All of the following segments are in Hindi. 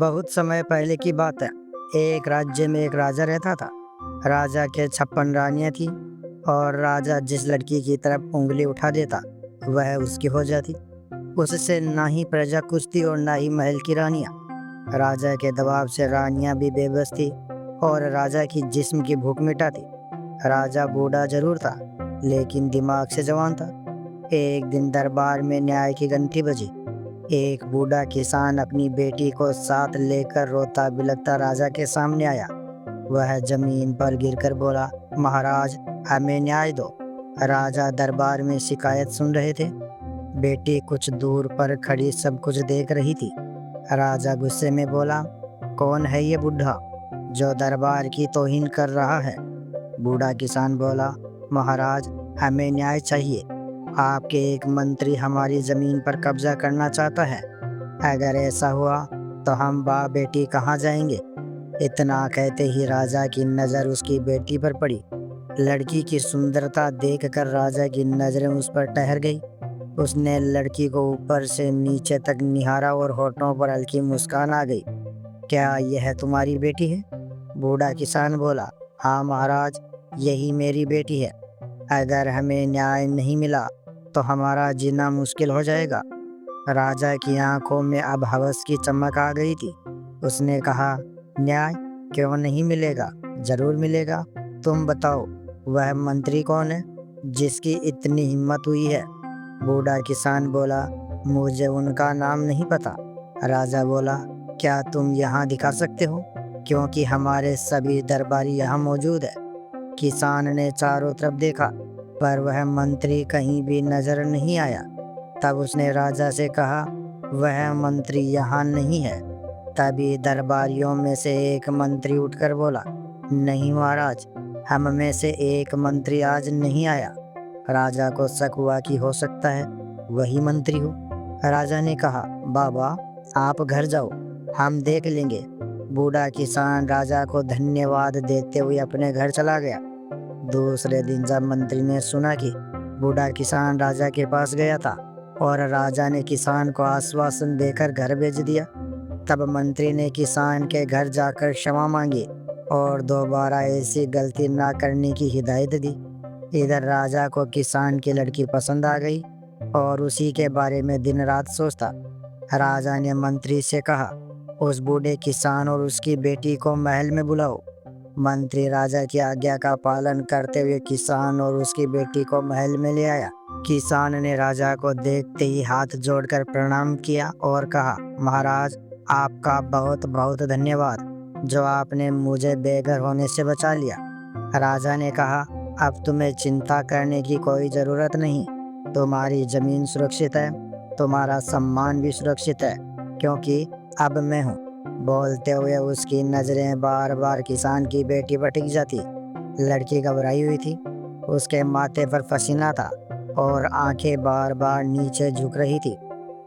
बहुत समय पहले की बात है। एक राज्य में एक राजा रहता था। राजा के 56 रानियां थी और राजा जिस लड़की की तरफ उंगली उठा देता वह उसकी हो जाती। उससे ना ही प्रजा कुछ थी और ना ही महल की रानियां। राजा के दबाव से रानियां भी बेबस थी और राजा की जिस्म की भूख मिटाती। राजा बूढ़ा जरूर था लेकिन दिमाग से जवान था। एक दिन दरबार में न्याय की घंटी बजी। एक बूढ़ा किसान अपनी बेटी को साथ लेकर रोता बिलखता राजा के सामने आया। वह जमीन पर गिरकर बोला, महाराज हमें न्याय दो। राजा दरबार में शिकायत सुन रहे थे। बेटी कुछ दूर पर खड़ी सब कुछ देख रही थी। राजा गुस्से में बोला, कौन है ये बुढ़ा जो दरबार की तौहीन कर रहा है? बूढ़ा किसान बोला, महाराज हमें न्याय चाहिए। आपके एक मंत्री हमारी जमीन पर कब्जा करना चाहता है। अगर ऐसा हुआ तो हम बाप बेटी कहाँ जाएंगे? इतना कहते ही राजा की नज़र उसकी बेटी पर पड़ी। लड़की की सुंदरता देखकर राजा की नज़रें उस पर ठहर गई। उसने लड़की को ऊपर से नीचे तक निहारा और होठों पर हल्की मुस्कान आ गई। क्या यह तुम्हारी बेटी है? बूढ़ा किसान बोला, हाँ महाराज, यही मेरी बेटी है। अगर हमें न्याय नहीं मिला तो हमारा जीना मुश्किल हो जाएगा। राजा की आंखों में अब हवस की चमक आ गई थी। उसने कहा, न्याय क्यों नहीं मिलेगा? जरूर मिलेगा। तुम बताओ वह मंत्री कौन है जिसकी इतनी हिम्मत हुई है? बूढ़ा किसान बोला, मुझे उनका नाम नहीं पता। राजा बोला, क्या तुम यहाँ दिखा सकते हो? क्योंकि हमारे सभी दरबारी यहाँ मौजूद है। किसान ने चारों तरफ देखा पर वह मंत्री कहीं भी नजर नहीं आया। तब उसने राजा से कहा, वह मंत्री यहाँ नहीं है। तभी दरबारियों में से एक मंत्री उठकर बोला, नहीं महाराज, हम में से एक मंत्री आज नहीं आया। राजा को शक हुआ कि हो सकता है वही मंत्री हो। राजा ने कहा, बाबा आप घर जाओ, हम देख लेंगे। बूढ़ा किसान राजा को धन्यवाद देते हुए अपने घर चला गया। दूसरे दिन जब मंत्री ने सुना कि बूढ़ा किसान राजा के पास गया था और राजा ने किसान को आश्वासन देकर घर भेज दिया, तब मंत्री ने किसान के घर जाकर क्षमा मांगी और दोबारा ऐसी गलती ना करने की हिदायत दी। इधर राजा को किसान की लड़की पसंद आ गई और उसी के बारे में दिन रात सोचता। राजा ने मंत्री से कहा, उस बूढ़े किसान और उसकी बेटी को महल में बुलाओ। मंत्री राजा की आज्ञा का पालन करते हुए किसान और उसकी बेटी को महल में ले आया। किसान ने राजा को देखते ही हाथ जोड़कर प्रणाम किया और कहा, महाराज आपका बहुत बहुत धन्यवाद जो आपने मुझे बेघर होने से बचा लिया। राजा ने कहा, अब तुम्हें चिंता करने की कोई ज़रूरत नहीं। तुम्हारी ज़मीन सुरक्षित है, तुम्हारा सम्मान भी सुरक्षित है, क्योंकि अब मैं हूँ। बोलते हुए उसकी नज़रें बार बार किसान की बेटी पर टिक जाती। लड़की घबराई हुई थी, उसके माथे पर पसीना था और आंखें बार बार नीचे झुक रही थी।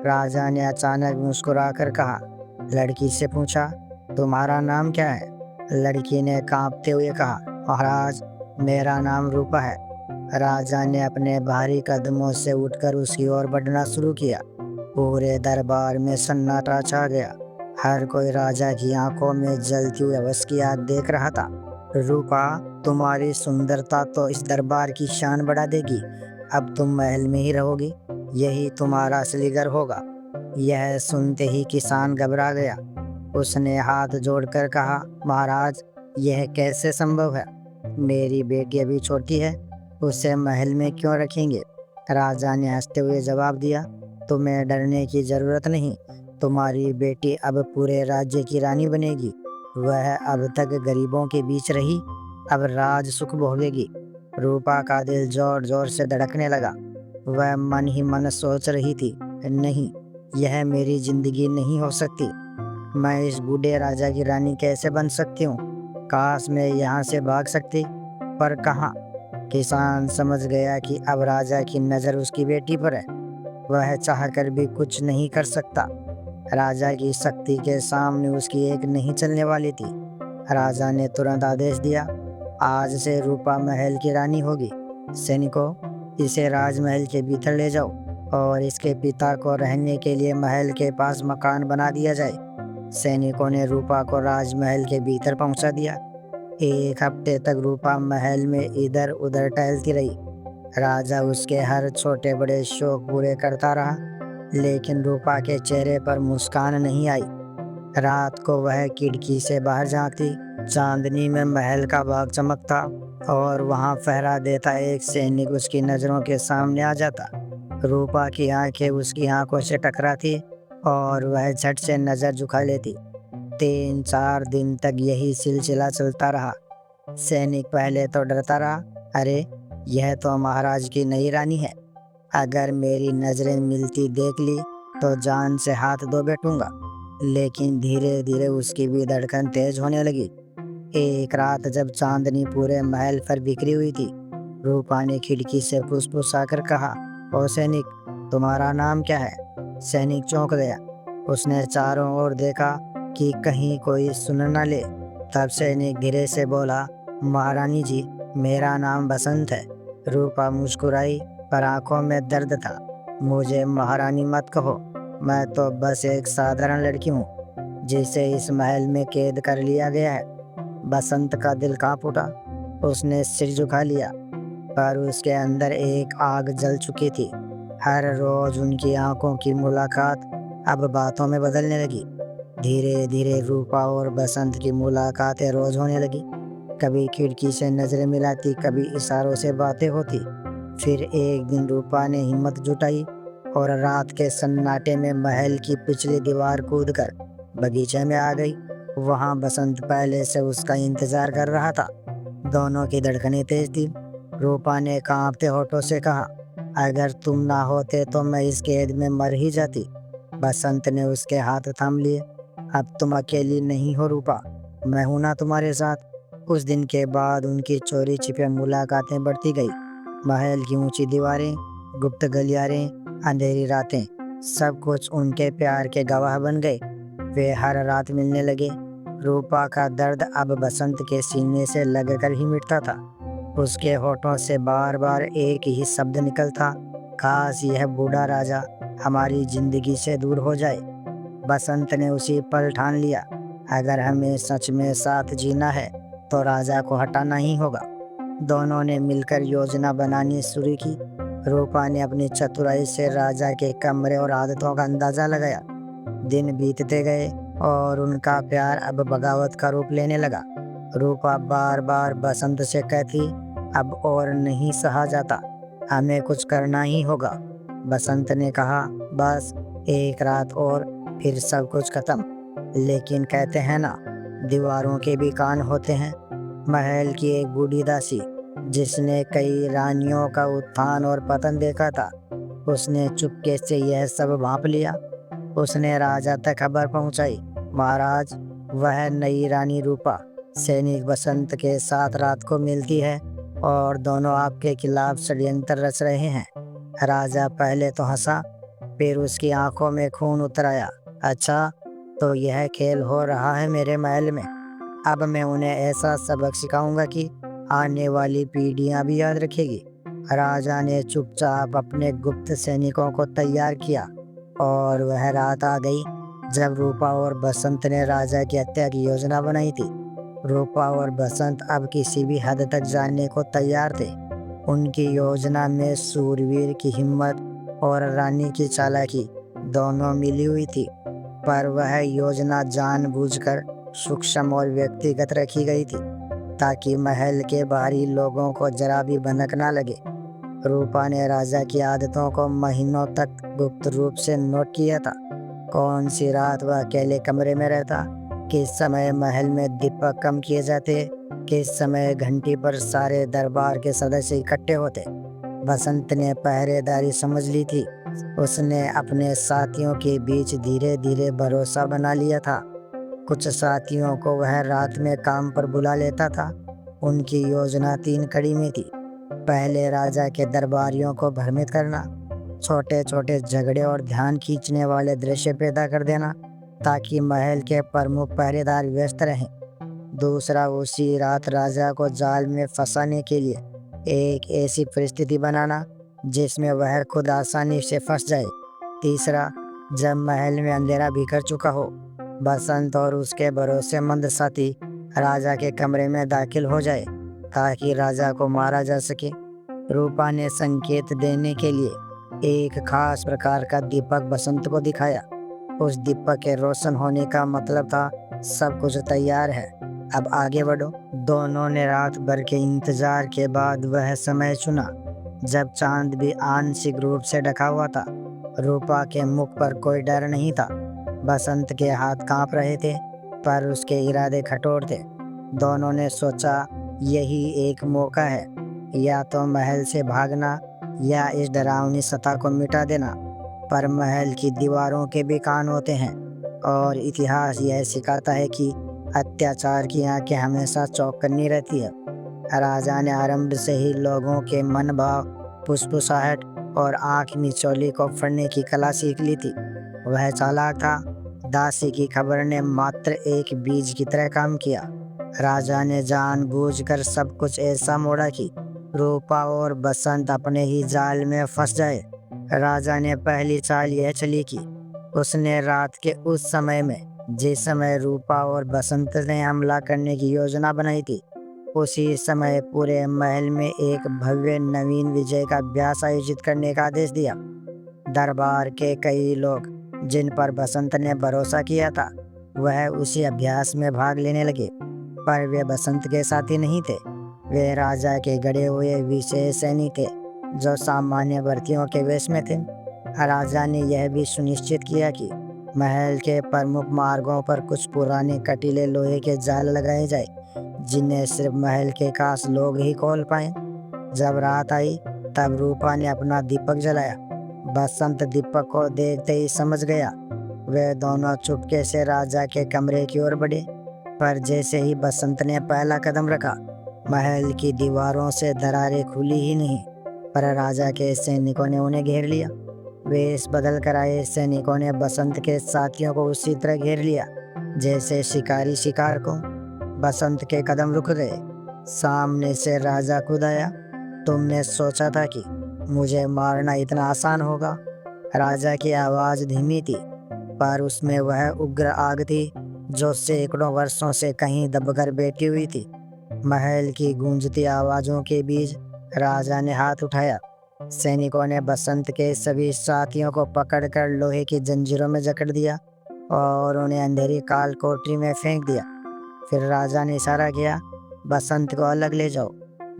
राजा ने अचानक मुस्कुराकर कहा, लड़की से पूछा, तुम्हारा नाम क्या है? लड़की ने कांपते हुए कहा, महाराज मेरा नाम रूपा है। राजा ने अपने भारी कदमों से उठकर उसकी ओर बढ़ना शुरू किया। पूरे दरबार में सन्नाटा छा गया। हर कोई राजा की आंखों में जलती हुई हवस की आग देख रहा था। रूपा, तुम्हारी सुंदरता तो इस दरबार की शान बढ़ा देगी। अब तुम महल में ही रहोगी, यही तुम्हारा असली घर होगा। यह सुनते ही किसान घबरा गया। उसने हाथ जोड़कर कहा, महाराज यह कैसे संभव है? मेरी बेटी अभी छोटी है, उसे महल में क्यों रखेंगे? राजा ने हंसते हुए जवाब दिया, तुम्हें डरने की जरूरत नहीं। तुम्हारी बेटी अब पूरे राज्य की रानी बनेगी। वह अब तक गरीबों के बीच रही, अब राज सुख भोगेगी। रूपा का दिल जोर जोर से धड़कने लगा। वह मन ही मन सोच रही थी, नहीं, यह मेरी जिंदगी नहीं हो सकती। मैं इस बूढ़े राजा की रानी कैसे बन सकती हूँ? काश मैं यहाँ से भाग सकती, पर कहाँ? किसान समझ गया कि अब राजा की नज़र उसकी बेटी पर है। वह चाहकर भी कुछ नहीं कर सकता। राजा की शक्ति के सामने उसकी एक नहीं चलने वाली थी। राजा ने तुरंत आदेश दिया, आज से रूपा महल की रानी होगी। सैनिकों, इसे राजमहल के भीतर ले जाओ और इसके पिता को रहने के लिए महल के पास मकान बना दिया जाए। सैनिकों ने रूपा को राजमहल के भीतर पहुंचा दिया। 1 हफ्ते तक रूपा महल में इधर उधर टहलती रही। राजा उसके हर छोटे बड़े शौक पूरे करता रहा, लेकिन रूपा के चेहरे पर मुस्कान नहीं आई। रात को वह खिड़की से बाहर झांकती। चांदनी में महल का बाग चमकता और वहां पहरा देता एक सैनिक उसकी नजरों के सामने आ जाता। रूपा की आंखें उसकी आंखों से टकराती और वह झट से नजर झुका लेती। 3-4 दिन तक यही सिलसिला चलता रहा। सैनिक पहले तो डरता रहा, अरे यह तो महाराज की नई रानी है, अगर मेरी नजरें मिलती देख ली तो जान से हाथ धो बैठूंगा। लेकिन धीरे धीरे उसकी भी धड़कन तेज होने लगी। एक रात जब चांदनी पूरे महल पर बिखरी हुई थी, रूपा ने खिड़की से फुसफुसाकर कहा, ओ सैनिक, तुम्हारा नाम क्या है? सैनिक चौंक गया। उसने चारों ओर देखा कि कहीं कोई सुन न ले। तब सैनिक धीरे से बोला, महारानी जी, मेरा नाम बसंत है। रूपा मुस्कुराई, पर आंखों में दर्द था। मुझे महारानी मत कहो, मैं तो बस एक साधारण लड़की हूँ जिसे इस महल में कैद कर लिया गया है। बसंत का दिल कांप उठा। उसने सिर झुका लिया, पर उसके अंदर एक आग जल चुकी थी। हर रोज उनकी आंखों की मुलाकात अब बातों में बदलने लगी। धीरे धीरे रूपा और बसंत की मुलाकातें रोज होने लगी। कभी खिड़की से नजरें मिलाती, कभी इशारों से बातें होती। फिर एक दिन रूपा ने हिम्मत जुटाई और रात के सन्नाटे में महल की पिछली दीवार कूदकर बगीचे में आ गई। वहां बसंत पहले से उसका इंतजार कर रहा था। दोनों की धड़कनें तेज थी। रूपा ने कांपते होठों से कहा, अगर तुम ना होते तो मैं इस कैद में मर ही जाती। बसंत ने उसके हाथ थाम लिए। अब तुम अकेली नहीं हो रूपा, मैं हूं ना तुम्हारे साथ। उस दिन के बाद उनकी चोरी छिपे मुलाकातें बढ़ती गई। महल की ऊंची दीवारें, गुप्त गलियारें, अंधेरी रातें, सब कुछ उनके प्यार के गवाह बन गए। वे हर रात मिलने लगे। रूपा का दर्द अब बसंत के सीने से लगकर ही मिटता था। उसके होठों से बार बार एक ही शब्द निकलता, काश यह बूढ़ा राजा हमारी जिंदगी से दूर हो जाए। बसंत ने उसी पल ठान लिया, अगर हमें सच में साथ जीना है तो राजा को हटाना ही होगा। दोनों ने मिलकर योजना बनानी शुरू की। रूपा ने अपनी चतुराई से राजा के कमरे और आदतों का अंदाजा लगाया। दिन बीतते गए और उनका प्यार अब बगावत का रूप लेने लगा। रूपा बार बार बसंत से कहती, अब और नहीं सहा जाता, हमें कुछ करना ही होगा। बसंत ने कहा, बस एक रात और फिर सब कुछ खत्म। लेकिन कहते हैं ना, दीवारों के भी कान होते हैं। महल की एक बूढ़ी दासी जिसने कई रानियों का उत्थान और पतन देखा था, उसने चुपके से यह सब भांप लिया। उसने राजा तक खबर पहुंचाई, महाराज, वह नई रानी रूपा सैनिक बसंत के साथ रात को मिलती है और दोनों आपके खिलाफ षड्यंत्र रच रहे हैं। राजा पहले तो हंसा, फिर उसकी आंखों में खून उतर आया। अच्छा, तो यह खेल हो रहा है मेरे महल में। अब मैं उन्हें ऐसा सबक सिखाऊंगा कि आने वाली पीढ़ियां भी याद रखेगी। राजा ने चुपचाप अपने गुप्त सैनिकों को तैयार किया और वह रात आ गई जब रूपा और बसंत ने राजा की हत्या की योजना बनाई थी। रूपा और बसंत अब किसी भी हद तक जाने को तैयार थे। उनकी योजना में सूरवीर की हिम्मत और रानी की चालाकी दोनों मिली हुई थी, पर वह योजना जानबूझकर सूक्ष्म और व्यक्तिगत रखी गई थी ताकि महल के बाहरी लोगों को जरा भी भनक ना लगे। रूपा ने राजा की आदतों को महीनों तक गुप्त रूप से नोट किया था। कौन सी रात वह अकेले कमरे में रहता, किस समय महल में दीपक कम किए जाते, किस समय घंटी पर सारे दरबार के सदस्य इकट्ठे होते। बसंत ने पहरेदारी समझ ली थी। उसने अपने साथियों के बीच धीरे धीरे भरोसा बना लिया था। कुछ साथियों को वह रात में काम पर बुला लेता था। उनकी योजना 3 कड़ी में थी। पहले राजा के दरबारियों को भ्रमित करना, छोटे छोटे झगड़े और ध्यान खींचने वाले दृश्य पैदा कर देना ताकि महल के प्रमुख पहरेदार व्यस्त रहें। दूसरा, उसी रात राजा को जाल में फंसाने के लिए एक ऐसी परिस्थिति बनाना जिसमें वह खुद आसानी से फंस जाए। तीसरा, जब महल में अंधेरा बिखर चुका हो, बसंत और उसके भरोसेमंद साथी राजा के कमरे में दाखिल हो जाए ताकि राजा को मारा जा सके। रूपा ने संकेत देने के लिए एक खास प्रकार का दीपक बसंत को दिखाया। उस दीपक के रोशन होने का मतलब था सब कुछ तैयार है, अब आगे बढ़ो। दोनों ने रात भर के इंतजार के बाद वह समय चुना जब चांद भी आंशिक रूप से ढका हुआ था। रूपा के मुख पर कोई डर नहीं था। बसंत के हाथ कांप रहे थे पर उसके इरादे कठोर थे। दोनों ने सोचा यही एक मौका है, या तो महल से भागना या इस डरावनी सत्ता को मिटा देना। पर महल की दीवारों के भी कान होते हैं और इतिहास यह सिखाता है कि अत्याचार की आंखें हमेशा चौकन्नी रहती है। राजा ने आरंभ से ही लोगों के मन भाव, फुसफुसाहट और आंख मिचौली को पढ़ने की कला सीख ली थी। वह चालाक था। दासी की खबर ने मात्र एक बीज की तरह काम किया। राजा ने जानबूझकर सब कुछ ऐसा मोड़ा कि रूपा और बसंत अपने ही जाल में फंस जाए। राजा ने पहली चाल यह चली कि उसने रात के उस समय में जिस समय रूपा और बसंत ने हमला करने की योजना बनाई थी, उसी समय पूरे महल में एक भव्य नवीन विजय का अभ्यास आयोजित करने का आदेश दिया। दरबार के कई लोग जिन पर बसंत ने भरोसा किया था वह उसी अभ्यास में भाग लेने लगे, पर वे बसंत के साथी नहीं थे। वे राजा के गढ़े हुए विशेष सैनिक थे जो सामान्य भर्तियों के वेश में थे। राजा ने यह भी सुनिश्चित किया कि महल के प्रमुख मार्गों पर कुछ पुराने कटीले लोहे के जाल लगाए जाए जिन्हें सिर्फ महल के खास लोग ही खोल पाए। जब रात आई तब रूपा ने अपना दीपक जलाया। बसंत दीपक को देखते ही समझ गया। वे दोनों चुपके से राजा के कमरे की ओर बढ़े, पर जैसे ही बसंत ने पहला कदम रखा, महल की दीवारों से दरारें खुली ही नहीं, पर राजा के सैनिकों ने उन्हें घेर लिया। वेश बदल कर आए सैनिकों ने बसंत के साथियों को उसी तरह घेर लिया जैसे शिकारी शिकार को। बसंत के कदम रुक गए। सामने से राजा कूद आया। तुमने सोचा था कि मुझे मारना इतना आसान होगा? राजा की आवाज़ धीमी थी, पर उसमें वह उग्र आग थी जो सैकड़ों वर्षों से कहीं दबकर बैठी हुई थी। महल की गूंजती आवाज़ों के बीच राजा ने हाथ उठाया। सैनिकों ने बसंत के सभी साथियों को पकड़कर लोहे की जंजीरों में जकड़ दिया और उन्हें अंधेरी काल कोठरी में फेंक दिया। फिर राजा ने इशारा किया, बसंत को अलग ले जाओ।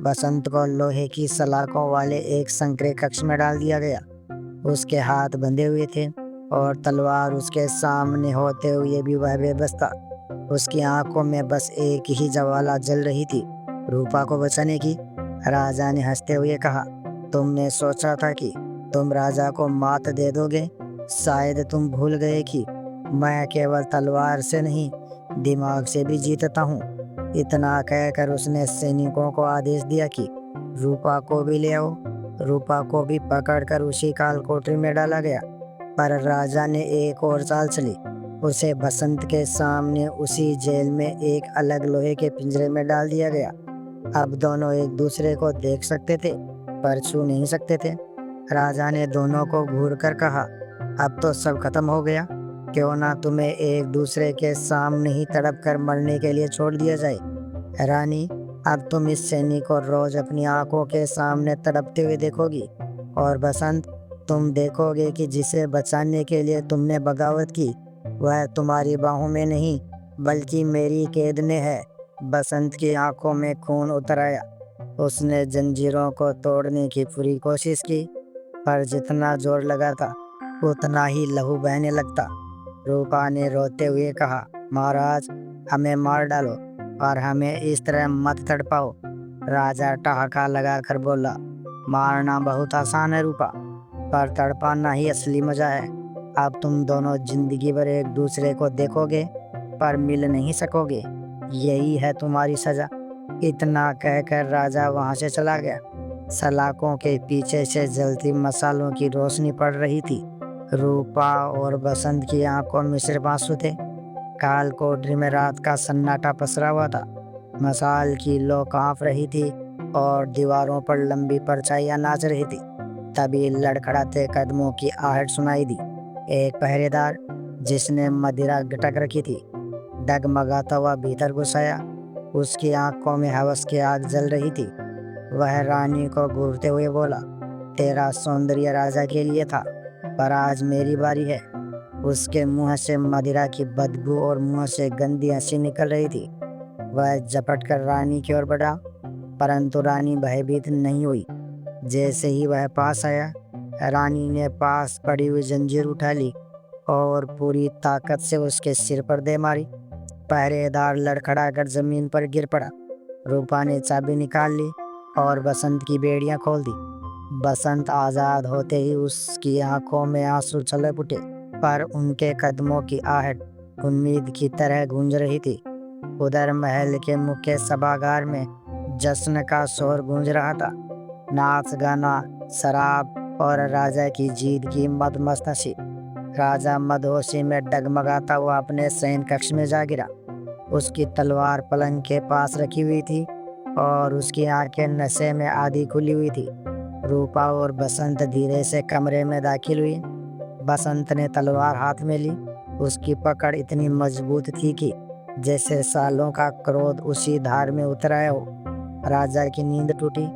बसंत को लोहे की सलाखों वाले एक संकरे कक्ष में डाल दिया गया। उसके हाथ बंधे हुए थे और तलवार उसके सामने होते हुए भी वह बेबस था। उसकी आंखों में बस एक ही ज्वाला जल रही थी, रूपा को बचाने की। राजा ने हंसते हुए कहा, तुमने सोचा था कि तुम राजा को मात दे दोगे? शायद तुम भूल गए कि मैं केवल तलवार से नहीं, दिमाग से भी जीतता हूँ। इतना कहकर उसने सैनिकों को आदेश दिया कि रूपा को भी ले आओ। रूपा को भी पकड़कर उसी काल कोठरी में डाला गया, पर राजा ने एक और चाल चली। उसे बसंत के सामने उसी जेल में एक अलग लोहे के पिंजरे में डाल दिया गया। अब दोनों एक दूसरे को देख सकते थे पर छू नहीं सकते थे। राजा ने दोनों को घूरकर कहा, अब तो सब खत्म हो गया, क्यों ना तुम्हें एक दूसरे के सामने ही तड़प कर मरने के लिए छोड़ दिया जाए। रानी, अब तुम इस सैनिक को रोज अपनी आंखों के सामने तड़पते हुए देखोगी, और बसंत, तुम देखोगे कि जिसे बचाने के लिए तुमने बगावत की वह तुम्हारी बाहों में नहीं बल्कि मेरी कैद में है। बसंत की आंखों में खून उतर आया। उसने जंजीरों को तोड़ने की पूरी कोशिश की, पर जितना जोर लगा था उतना ही लहू बहने लगता। रूपा ने रोते हुए कहा, महाराज, हमें मार डालो और हमें इस तरह मत तड़पाओ। राजा ठहाका लगाकर बोला, मारना बहुत आसान है रूपा, पर तड़पाना ही असली मजा है। अब तुम दोनों जिंदगी भर एक दूसरे को देखोगे पर मिल नहीं सकोगे। यही है तुम्हारी सजा। इतना कहकर राजा वहां से चला गया। सलाखों के पीछे से जलती मसालों की रोशनी पड़ रही थी। रूपा और बसंत की आंखों में सिर्फ आंसू थे। काल कोठरी में रात का सन्नाटा पसरा हुआ था। मसाल की लौ कांप रही थी और दीवारों पर लंबी परछाइयां नाच रही थी। तभी लड़खड़ाते कदमों की आहट सुनाई दी। एक पहरेदार जिसने मदिरा गटक रखी थी, डगमगाता हुआ भीतर घुस आया। उसकी आंखों में हवस की आग जल रही थी। वह रानी को घूरते हुए बोला, तेरा सौंदर्य राजा के लिए था, पर आज मेरी बारी है। उसके मुंह से मदिरा की बदबू और मुंह से गंदी हंसी निकल रही थी। वह झपट कर रानी की ओर बढ़ा, परंतु रानी भयभीत नहीं हुई। जैसे ही वह पास आया, रानी ने पास पड़ी हुई जंजीर उठा ली और पूरी ताकत से उसके सिर पर दे मारी। पहरेदार लड़खड़ाकर जमीन पर गिर पड़ा। रूपा ने चाबी निकाल ली और बसंत की बेड़ियां खोल दी। बसंत आजाद होते ही उसकी आंखों में आंसू छलक उठे, पर उनके कदमों की आहट उम्मीद की तरह गूंज रही थी। उधर महल के मुख्य सभागार में जश्न का शोर गूंज रहा था। नाच गाना, शराब और राजा की जीत की मदमस्त हंसी। राजा मदहोशी में डगमगाता हुआ अपने शयन कक्ष में जा गिरा। उसकी तलवार पलंग के पास रखी हुई थी और उसकी आंखें नशे में आधी खुली हुई थी। रूपा और बसंत धीरे से कमरे में दाखिल हुई। बसंत ने तलवार हाथ में ली। उसकी पकड़ इतनी मजबूत थी कि जैसे सालों का क्रोध उसी धार में उतर आया हो। राजा की नींद टूटी।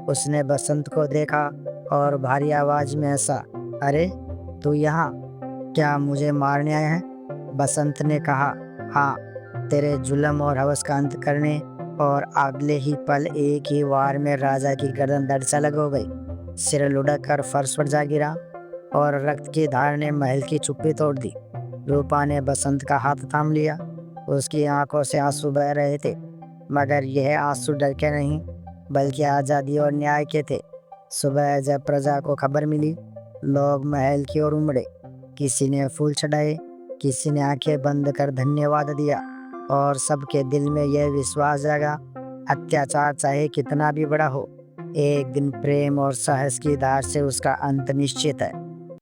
उसने बसंत को देखा और भारी आवाज में हंसा, अरे तू यहाँ, क्या मुझे मारने आया है? बसंत ने कहा, हाँ, तेरे जुल्म और हवस का अंत करने। और अगले ही पल एक ही वार में राजा की गर्दन धड़ से अलग हो गई। सिर लुढ़क कर फर्श पर जा गिरा और रक्त की धार ने महल की चुप्पी तोड़ दी। रूपा ने बसंत का हाथ थाम लिया। उसकी आंखों से आंसू बह रहे थे, मगर यह आंसू डर के नहीं, बल्कि आज़ादी और न्याय के थे। सुबह जब प्रजा को खबर मिली, लोग महल की ओर उमड़े। किसी ने फूल चढ़ाए, किसी ने आंखें बंद कर धन्यवाद दिया, और सबके दिल में यह विश्वास जगा, अत्याचार चाहे कितना भी बड़ा हो, एक दिन प्रेम और साहस की धार से उसका अंत निश्चित है।